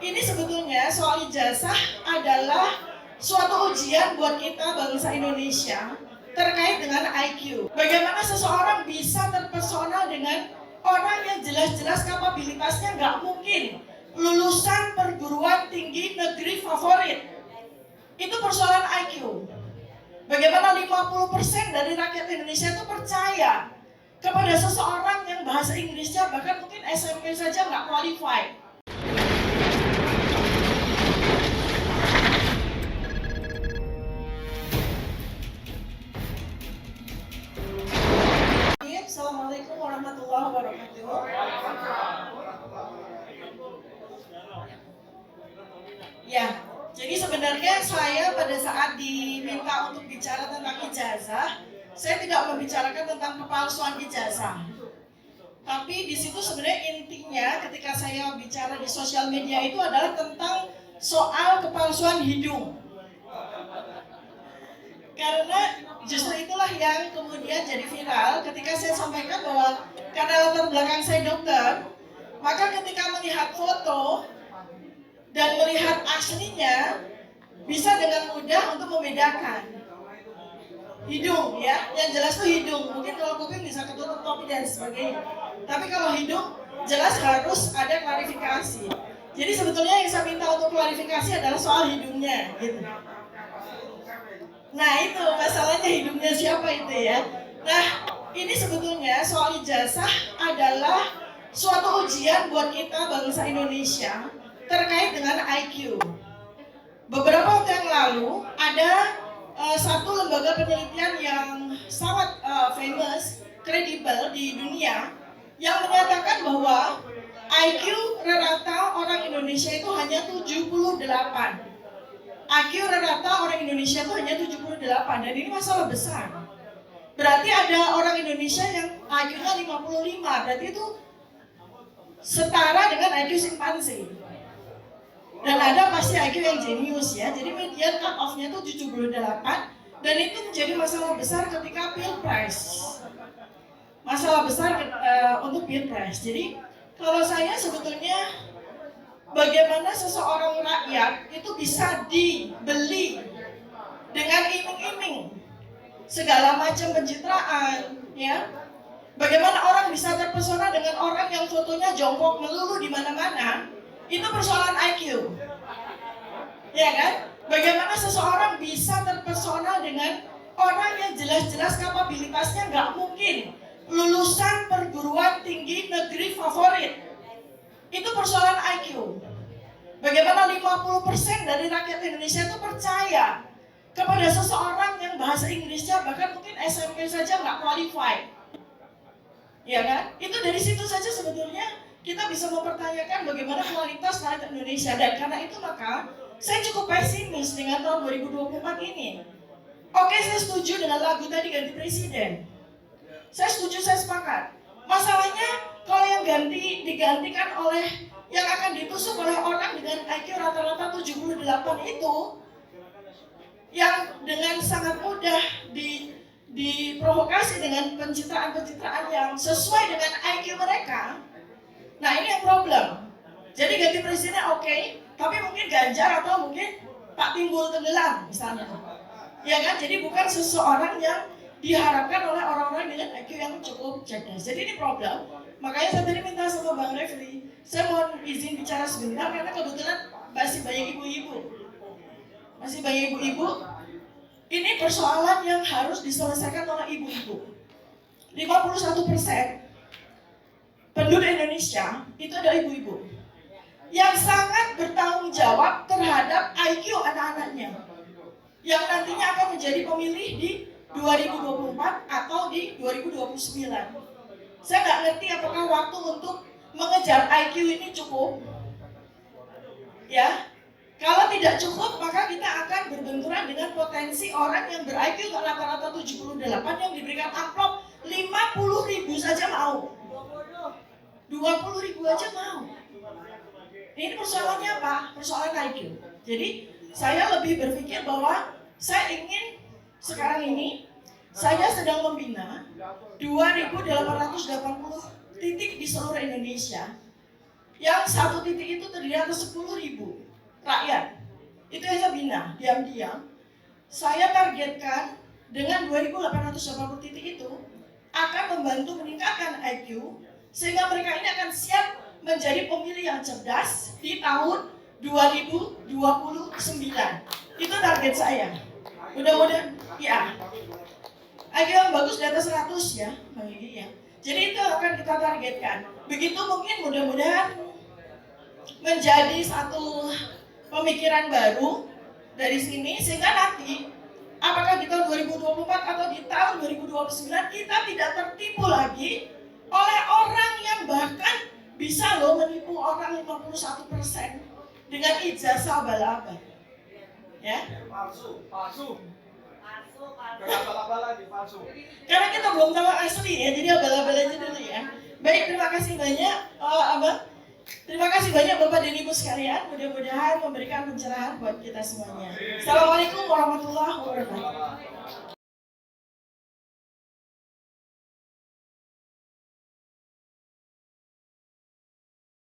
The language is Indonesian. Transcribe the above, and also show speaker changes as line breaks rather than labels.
ini sebetulnya soal ijazah adalah suatu ujian buat kita bangsa Indonesia terkait dengan IQ. Bagaimana seseorang bisa terpesona dengan orang yang jelas-jelas kapabilitasnya nggak mungkin lulusan perguruan tinggi negeri favorit. Itu persoalan IQ. Bagaimana 50% dari rakyat Indonesia itu percaya kepada seseorang yang bahasa Inggrisnya bahkan mungkin SMP saja nggak qualified. Assalamualaikum warahmatullahi wabarakatuh. Ya, jadi sebenarnya saya pada saat diminta untuk bicara tentang ijazah, saya tidak membicarakan tentang kepalsuan ijazah. Tapi di situ sebenarnya intinya ketika saya bicara di sosial media itu adalah tentang soal kepalsuan hidung. Karena justru itulah yang kemudian jadi viral ketika saya sampaikan bahwa karena latar belakang saya dokter, maka ketika melihat foto dan melihat aslinya bisa dengan mudah untuk membedakan hidung, ya, yang jelas tuh hidung. Mungkin kalau kuping bisa ketutup topi dan sebagainya, tapi kalau hidung jelas harus ada klarifikasi. Jadi sebetulnya yang saya minta untuk klarifikasi adalah soal hidungnya, gitu. Nah itu masalahnya, hidungnya siapa itu ya. Nah ini sebetulnya soal ijazah adalah suatu ujian buat kita bangsa Indonesia terkait dengan IQ. Beberapa waktu yang lalu ada satu lembaga penelitian yang sangat famous, kredibel di dunia yang menyatakan bahwa IQ rata orang Indonesia itu hanya 78. IQ rata orang Indonesia itu hanya 78, dan ini masalah besar. Berarti ada orang Indonesia yang IQ-nya 55, berarti itu setara dengan IQ simpanse. Dan ada pasti IQ yang jenius ya, jadi median cut off-nya itu 78, dan itu menjadi masalah besar ketika pilpres. Masalah besar untuk pilpres. Jadi kalau saya sebetulnya bagaimana seseorang rakyat itu bisa dibeli dengan iming-iming segala macam pencitraan, ya. Bagaimana orang bisa terpesona dengan orang yang fotonya jongkok melulu di mana-mana? Itu persoalan IQ, ya kan? Bagaimana seseorang bisa terpesona dengan orang yang jelas-jelas kapabilitasnya nggak mungkin lulusan perguruan tinggi negeri favorit? Itu persoalan IQ. Bagaimana 50% dari rakyat Indonesia itu percaya kepada seseorang yang bahasa Inggrisnya bahkan mungkin SMP saja nggak qualified. Ya kan? Itu dari situ saja sebetulnya kita bisa mempertanyakan bagaimana kualitas rakyat Indonesia. Dan karena itu maka saya cukup pesimis dengan tahun 2024 ini. Oke, saya setuju dengan lagu tadi ganti presiden. Saya setuju, saya sepakat. Masalahnya kalau yang digantikan oleh yang akan ditusuk oleh orang dengan IQ rata-rata 78 itu, yang dengan sangat mudah diprovokasi dengan pencitraan-pencitraan yang sesuai dengan IQ mereka. Nah ini yang problem. Jadi ganti presidennya oke, tapi mungkin Ganjar atau mungkin Pak Timbul tenggelam misalnya. Ya kan, jadi bukan seseorang yang diharapkan oleh orang-orang dengan IQ yang cukup cerdas. Jadi ini problem. Makanya saya tadi minta sama Bang Refli, saya mohon izin bicara sebentar karena kebetulan masih banyak ibu-ibu. Masih banyak ibu-ibu. Ini persoalan yang harus diselesaikan oleh ibu-ibu. 51% penduduk Indonesia itu adalah ibu-ibu yang sangat bertanggung jawab terhadap IQ anak-anaknya, yang nantinya akan menjadi pemilih di 2024 atau di 2029. Saya nggak ngerti apakah waktu untuk mengejar IQ ini cukup. Ya, kalau tidak cukup maka kita akan berbenturan dengan potensi orang yang ber-IQ rata-rata 78 yang diberikan amplop 50.000 saja mau. 20.000 aja mau. Ini persoalannya apa? Persoalan IQ. Jadi saya lebih berpikir bahwa saya ingin sekarang ini saya sedang membina 2.880 titik di seluruh Indonesia yang satu titik itu terdiri atas 10.000 rakyat. Itu yang saya bina, diam-diam. Saya targetkan dengan 2.880 titik itu akan membantu meningkatkan IQ sehingga mereka ini akan siap menjadi pemilih yang cerdas di tahun 2029. Itu target saya. Mudah-mudahan, ya. IQ yang bagus di atas 100 ya, Bang Gigi ya. Jadi itu akan kita targetkan. Begitu mungkin mudah-mudahan menjadi satu pemikiran baru dari sini sehingga nanti apakah di tahun 2024 atau di tahun 2029 kita tidak tertipu lagi oleh orang yang bahkan bisa loh menipu orang 51% dengan ijazah abal-abal. Ya.
Palsu. Abal-abal lagi palsu.
Karena kita belum tahu asli ya, jadi abal-abal aja dulu ya. Baik, terima kasih banyak Abang. Terima kasih banyak Bapak dan Ibu sekalian. Mudah-mudahan memberikan pencerahan buat kita semuanya. Assalamualaikum warahmatullahi wabarakatuh.